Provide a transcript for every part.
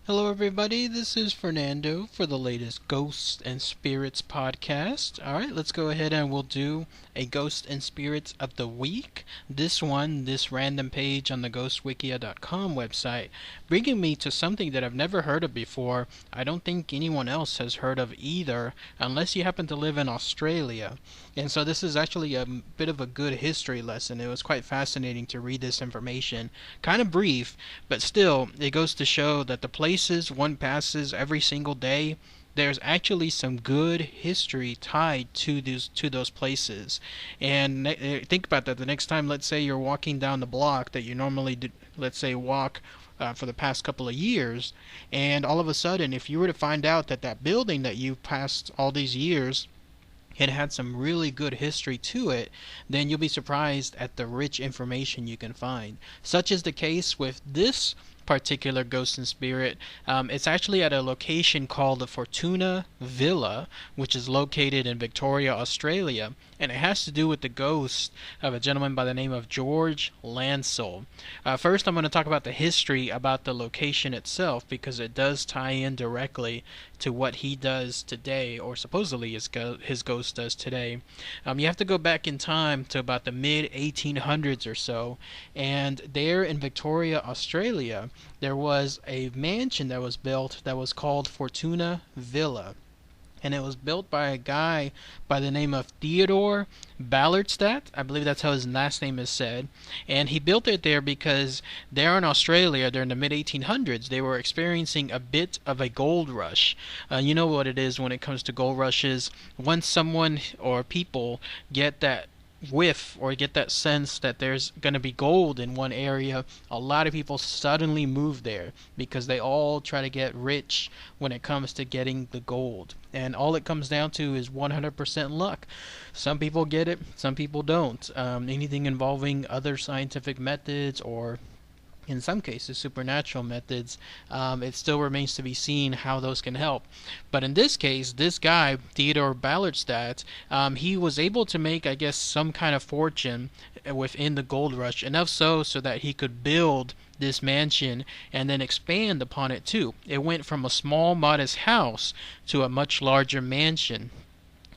Hello, everybody. This is Fernando for the latest Ghosts and Spirits podcast. All right, let's go ahead and we'll do a Ghost and Spirits of the Week. This random page on the ghostwikia.com website, bringing me to something that I've never heard of before. I don't think anyone else has heard of either, unless you happen to live in Australia. And so this is actually a bit of a good history lesson. It was quite fascinating to read this information. Kind of brief, but still, it goes to show that the places one passes every single day, there's actually some good history tied to those places. And think about that. The next time, let's say you're walking down the block that you normally do, let's say walk for the past couple of years, and all of a sudden, if you were to find out that that building that you passed all these years it had some really good history to it, then you'll be surprised at the rich information you can find. Such is the case with this particular ghost and spirit. It's actually at a location called the Fortuna Villa, which is located in Victoria, Australia, and it has to do with the ghost of a gentleman by the name of George Lansell. First, I'm going to talk about the history about the location itself because it does tie in directly to what he does today, or supposedly his ghost does today. You have to go back in time to about the mid 1800s or so, and there in Victoria, Australia, there was a mansion that was built that was called Fortuna Villa. And it was built by a guy by the name of Theodore Ballardstadt. I believe that's how his last name is said. And he built it there because there in Australia, during the mid-1800s, they were experiencing a bit of a gold rush. You know what it is when it comes to gold rushes. Once someone or people get that whiff or get that sense that there's going to be gold in one area, a lot of people suddenly move there because they all try to get rich when it comes to getting the gold. And all it comes down to is 100% luck. Some people get it, some people don't. Anything involving other scientific methods or in some cases supernatural methods, it still remains to be seen how those can help. But in this case, this guy, Theodore Ballardstadt, he was able to make, I guess, some kind of fortune within the gold rush, enough so that he could build this mansion and then expand upon it too. It went from a small modest house to a much larger mansion.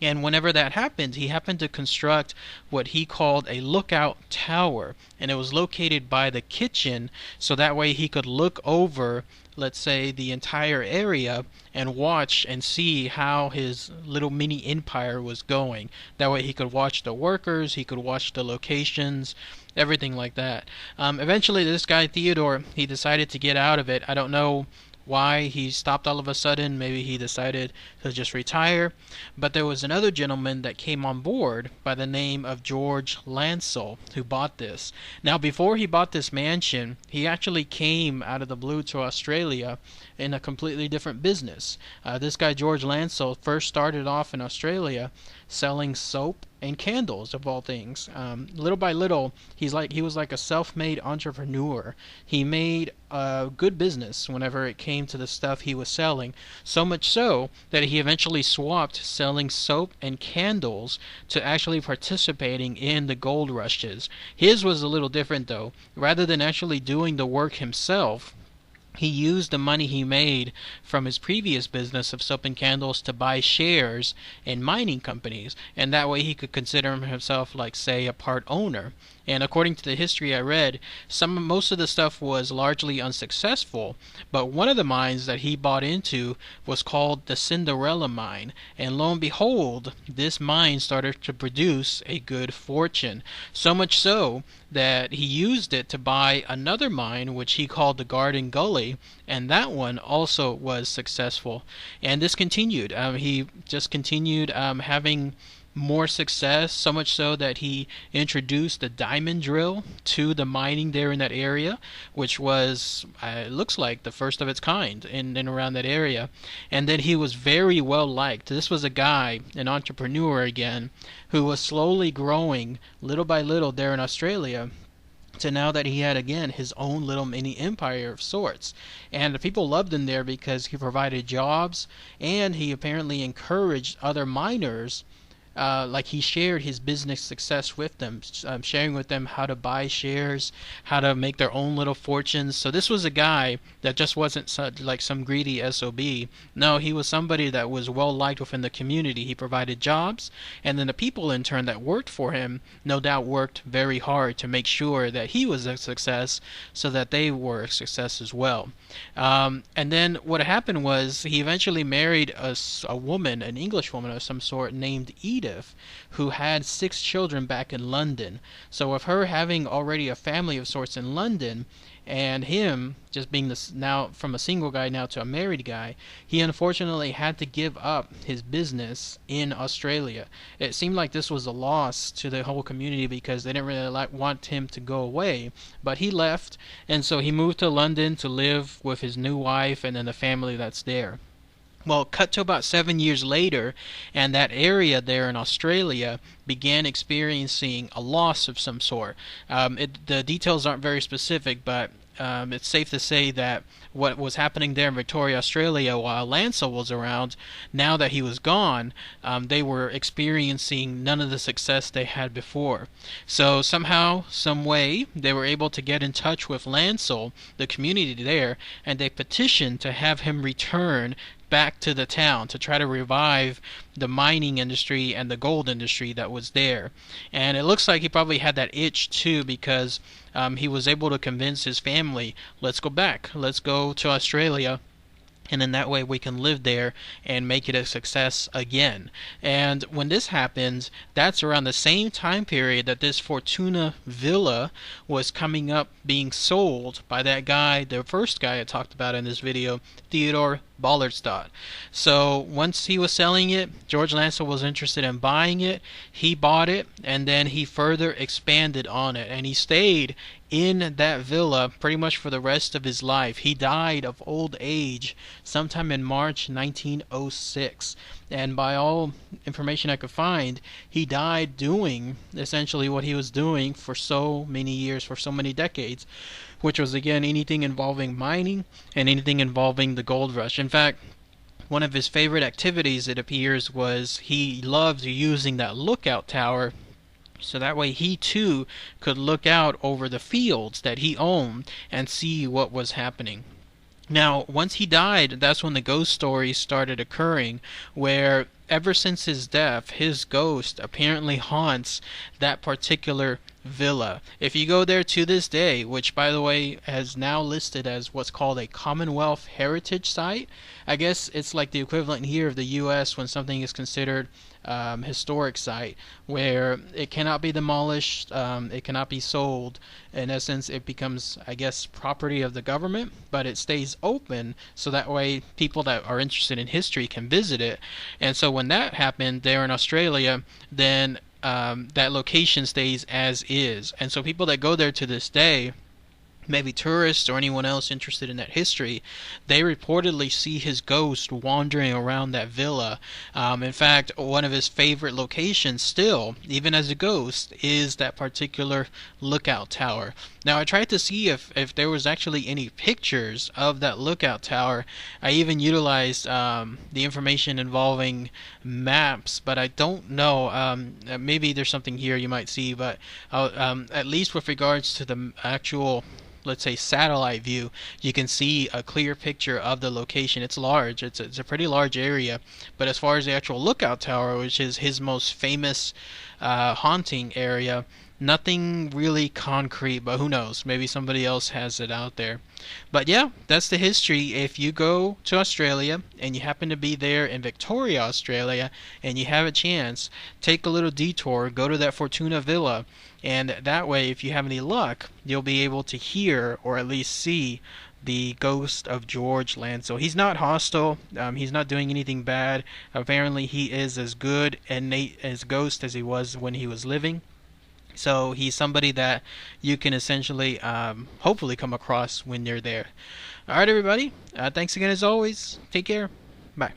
And whenever that happened, he happened to construct what he called a lookout tower. And it was located by the kitchen, so that way he could look over, let's say, the entire area and watch and see how his little mini empire was going. That way he could watch the workers, he could watch the locations, everything like that. Eventually, this guy, Theodore, he decided to get out of it. I don't know why he stopped all of a sudden. Maybe he decided to just retire. But there was another gentleman that came on board by the name of George Lansell who bought this. Now, before he bought this mansion, he actually came out of the blue to Australia in a completely different business. This guy, George Lansell, first started off in Australia selling soap and candles, of all things. Little by little, he was like a self-made entrepreneur. He made a good business whenever it came to the stuff he was selling, so much so that he eventually swapped selling soap and candles to actually participating in the gold rushes. His was a little different though. Rather than actually doing the work himself, he used the money he made from his previous business of soap and candles to buy shares in mining companies, and that way he could consider himself like, say, a part owner. And according to the history I read, most of the stuff was largely unsuccessful, but one of the mines that he bought into was called the Cinderella mine, and lo and behold, this mine started to produce a good fortune, so much so that he used it to buy another mine which he called the Garden Gully, and that one also was successful. And this continued. He just continued having more success, so much so that he introduced the diamond drill to the mining there in that area, which was, it looks like, the first of its kind in and around that area. And then he was very well liked. This was a guy, an entrepreneur again, who was slowly growing little by little there in Australia to now that he had again his own little mini empire of sorts. And the people loved him there because he provided jobs, and he apparently encouraged other miners like he shared his business success with them, sharing with them how to buy shares, how to make their own little fortunes. So this was a guy that just wasn't like some greedy SOB. No, he was somebody that was well liked within the community. He provided jobs, and then the people in turn that worked for him no doubt worked very hard to make sure that he was a success so that they were a success as well. And then what happened was he eventually married a woman, an English woman of some sort named Edith, who had 6 children back in London. So with her having already a family of sorts in London, and him just being this now from a single guy now to a married guy, he unfortunately had to give up his business in Australia. It seemed like this was a loss to the whole community because they didn't really want him to go away, but he left, and so he moved to London to live with his new wife and then the family that's there. Well, cut to about 7 years later, and that area there in Australia began experiencing a loss of some sort. The details aren't very specific, but it's safe to say that what was happening there in Victoria, Australia, while Lansell was around, now that he was gone, they were experiencing none of the success they had before. So somehow, some way, they were able to get in touch with Lansell, the community there, and they petitioned to have him return back to the town to try to revive the mining industry and the gold industry that was there. And it looks like he probably had that itch too, because he was able to convince his family, let's go back, let's go to Australia, and in that way we can live there and make it a success again. And when this happens, that's around the same time period that this Fortuna villa was coming up being sold by that guy, the first guy I talked about in this video, Theodore Ballerstadt. So once he was selling it, George Lansell was interested in buying it. He bought it, and then he further expanded on it, and he stayed in that villa pretty much for the rest of his life. He died of old age sometime in March 1906, and by all information I could find, he died doing essentially what he was doing for so many years, for so many decades, which was again anything involving mining and anything involving the gold rush. In fact, one of his favorite activities, it appears, was he loved using that lookout tower so that way he too could look out over the fields that he owned and see what was happening. Now, once he died, that's when the ghost stories started occurring, where ever since his death, his ghost apparently haunts that particular villa. If you go there to this day, which by the way is now listed as what's called a Commonwealth Heritage Site, I guess it's like the equivalent here of the U.S. when something is considered historic site, where it cannot be demolished, it cannot be sold. In essence, it becomes, I guess, property of the government, but it stays open so that way people that are interested in history can visit it. And so when that happened there in Australia, then that location stays as is. And so people that go there to this day, maybe tourists or anyone else interested in that history, they reportedly see his ghost wandering around that villa. In fact, one of his favorite locations still, even as a ghost, is that particular lookout tower. Now, I tried to see if there was actually any pictures of that lookout tower. I even utilized the information involving maps, but I don't know. Maybe there's something here you might see, but at least with regards to the actual, let's say, satellite view, you can see a clear picture of the location. It's large. It's a pretty large area. But as far as the actual lookout tower, which is his most famous haunting area, nothing really concrete, but who knows? Maybe somebody else has it out there. But yeah, that's the history. If you go to Australia and you happen to be there in Victoria, Australia, and you have a chance, take a little detour, go to that Fortuna Villa, and that way, if you have any luck, you'll be able to hear or at least see the ghost of George Lansell. He's not hostile. He's not doing anything bad. Apparently, he is as good as ghost as he was when he was living. So he's somebody that you can essentially, hopefully, come across when you're there. All right, everybody. Thanks again as always. Take care. Bye.